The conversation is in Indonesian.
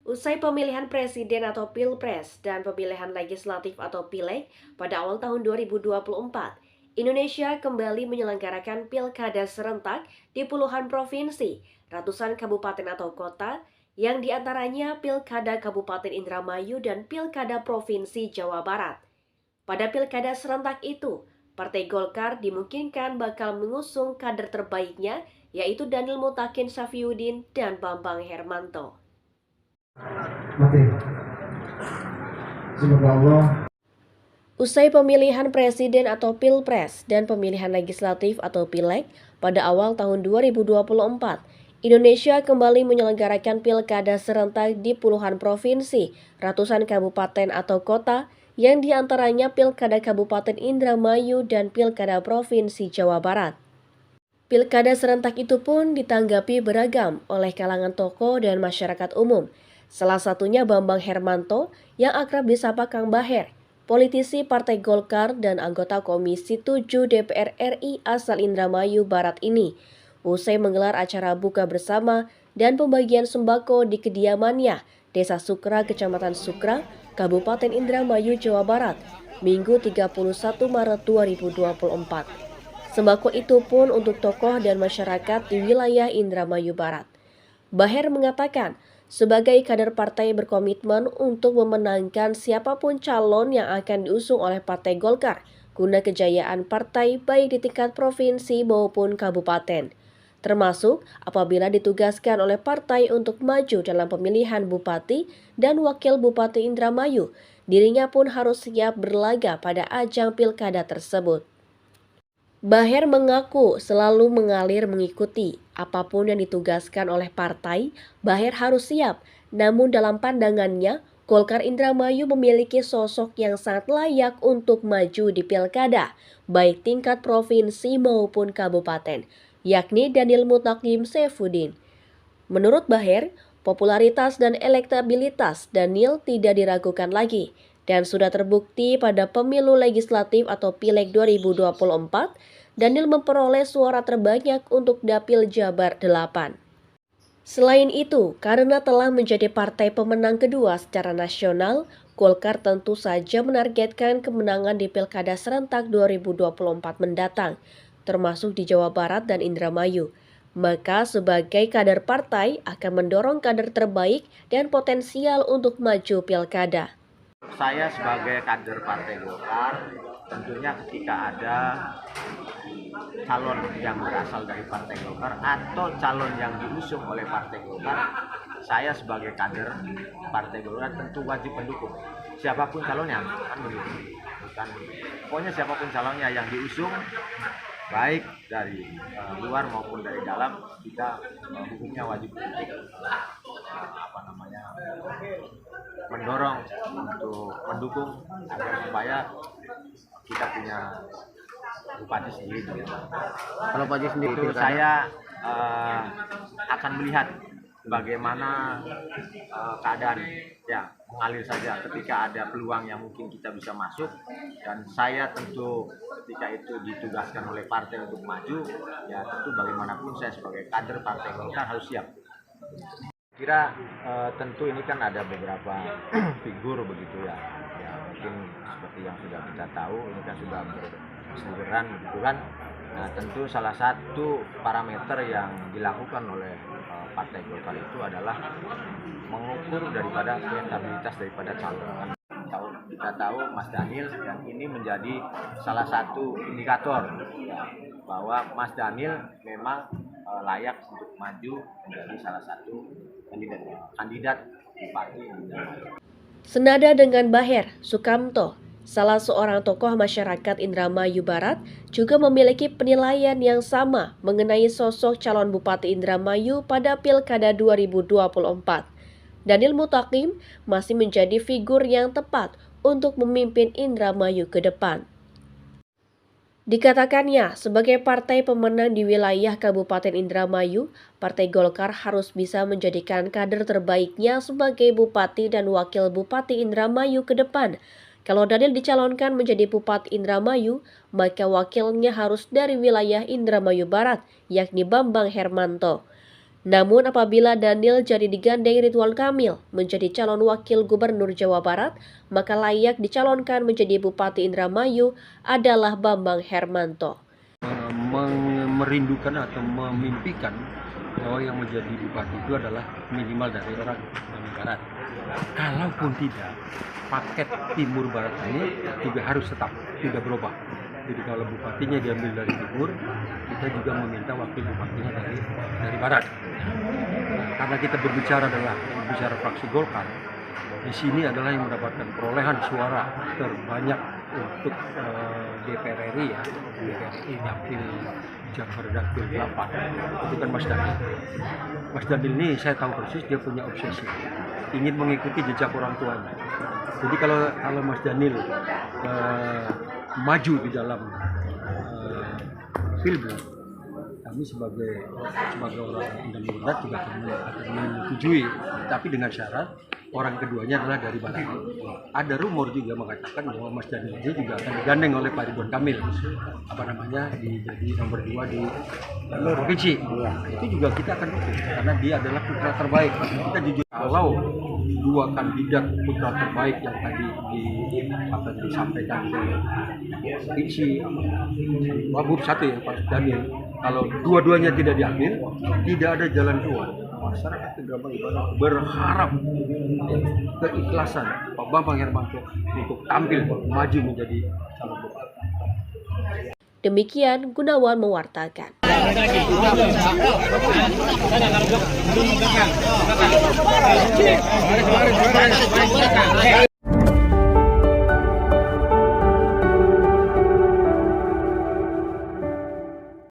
Usai pemilihan presiden atau pilpres dan pemilihan legislatif atau pileg pada awal tahun 2024, Indonesia kembali menyelenggarakan pilkada serentak di puluhan provinsi, ratusan kabupaten atau kota, yang diantaranya pilkada Kabupaten Indramayu dan pilkada Provinsi Jawa Barat. Pada pilkada serentak itu, Partai Golkar dimungkinkan bakal mengusung kader terbaiknya, yaitu Daniel Mutakin Safiyudin dan Bambang Hermanto. Oke, semoga Allah. Usai pemilihan presiden atau pilpres dan pemilihan legislatif atau pileg pada awal tahun 2024, Indonesia kembali menyelenggarakan pilkada serentak di puluhan provinsi, ratusan kabupaten atau kota, yang diantaranya pilkada Kabupaten Indramayu dan pilkada Provinsi Jawa Barat. Pilkada serentak itu pun ditanggapi beragam oleh kalangan tokoh dan masyarakat umum. Salah satunya Bambang Hermanto yang akrab disapa Kang Baher, politisi Partai Golkar dan anggota Komisi 7 DPR RI asal Indramayu Barat ini. Usai menggelar acara buka bersama dan pembagian sembako di kediamannya, Desa Sukra, Kecamatan Sukra, Kabupaten Indramayu, Jawa Barat, Minggu 31 Maret 2024. Sembako itu pun untuk tokoh dan masyarakat di wilayah Indramayu Barat. Baher mengatakan, sebagai kader partai berkomitmen untuk memenangkan siapapun calon yang akan diusung oleh Partai Golkar, guna kejayaan partai baik di tingkat provinsi maupun kabupaten. Termasuk apabila ditugaskan oleh partai untuk maju dalam pemilihan bupati dan wakil bupati Indramayu, dirinya pun harus siap berlaga pada ajang pilkada tersebut. Baher mengaku selalu mengalir mengikuti apapun yang ditugaskan oleh partai. Baher harus siap, namun dalam pandangannya, Golkar Indramayu memiliki sosok yang sangat layak untuk maju di pilkada, baik tingkat provinsi maupun kabupaten, yakni Daniel Mutakin Saifuddin. Menurut Baher, popularitas dan elektabilitas Daniel tidak diragukan lagi dan sudah terbukti pada pemilu legislatif atau Pileg 2024, Daniel memperoleh suara terbanyak untuk Dapil Jabar 8. Selain itu, karena telah menjadi partai pemenang kedua secara nasional, Golkar tentu saja menargetkan kemenangan di Pilkada serentak 2024 mendatang, termasuk di Jawa Barat dan Indramayu. Maka sebagai kader partai akan mendorong kader terbaik dan potensial untuk maju pilkada. Saya sebagai kader Partai Golkar, tentunya ketika ada calon yang berasal dari Partai Golkar atau calon yang diusung oleh Partai Golkar, saya sebagai kader Partai Golkar tentu wajib mendukung siapapun calonnya, kan begitu. Bukan, pokoknya siapapun calonnya yang diusung, baik dari luar maupun dari dalam, kita hukumnya wajib mendorong untuk mendukung agar supaya kita punya bupati sendiri. Kalau Pak Haji sendiri Itu saya akan melihat bagaimana keadaan, ya mengalir saja. Ketika ada peluang yang mungkin kita bisa masuk, dan saya tentu ketika itu ditugaskan oleh partai untuk maju, ya tentu bagaimanapun saya sebagai kader Partai Golkar harus siap. Kira tentu ini kan ada beberapa figur begitu ya, ya mungkin seperti yang sudah kita tahu, ini kan sudah berseliweran gitu kan. Nah, tentu salah satu parameter yang dilakukan oleh Partai Golkar itu adalah mengukur daripada elektabilitas daripada calon. Kita tahu Mas Daniel yang ini menjadi salah satu indikator ya, bahwa Mas Daniel memang layak untuk maju menjadi salah satu kandidat bupati Indramayu. Senada dengan Baher, Sukamto, salah seorang tokoh masyarakat Indramayu Barat, juga memiliki penilaian yang sama mengenai sosok calon Bupati Indramayu pada Pilkada 2024. Daniel Mutakin masih menjadi figur yang tepat untuk memimpin Indramayu ke depan. Dikatakannya, sebagai partai pemenang di wilayah Kabupaten Indramayu, Partai Golkar harus bisa menjadikan kader terbaiknya sebagai Bupati dan Wakil Bupati Indramayu ke depan. Kalau Daniel dicalonkan menjadi Bupati Indramayu, maka wakilnya harus dari wilayah Indramayu Barat, yakni Bambang Hermanto. Namun apabila Daniel jadi digandeng Ridwan Kamil menjadi calon wakil gubernur Jawa Barat, maka layak dicalonkan menjadi Bupati Indramayu adalah Bambang Hermanto. Merindukan atau memimpikan bahwa yang menjadi bupati itu adalah minimal dari orang Barat. Kalaupun tidak, paket timur barat ini juga harus tetap tidak berubah. Jadi kalau bupatinya diambil dari timur, kita juga meminta wakil bupatinya dari barat. Nah, karena kita berbicara fraksi Golkar, di sini adalah yang mendapatkan perolehan suara terbanyak untuk DPR RI ya, DPR RI dapil Jabar dapil 8 itu kan Mas Daniel. Mas Daniel ini saya tahu persis dia punya obsesi ingin mengikuti jejak orang tuanya. Jadi kalau Mas Daniel maju di dalam pilgub, kami sebagai orang Indramayu Barat juga akan menyetujui, tapi dengan syarat orang keduanya adalah dari Barat. Ada rumor juga mengatakan bahwa Mas Daniel ini juga akan digandeng oleh Pak Ridwan Kamil, jadi nomor 2 di provinsi. Itu juga kita akan dukung karena dia adalah putra terbaik. Kita jujur, kalau 2 kandidat putra terbaik yang tadi disampaikan di provinsi, Wagub 1 ya Pak Daniel, kalau dua-duanya tidak diambil, tidak ada jalan keluar. Masyarakat Indramayu Barat berharap keikhlasan Pak Bambang Hermanto untuk tampil maju menjadi calon bupati. Demikian Gunawan mewartakan.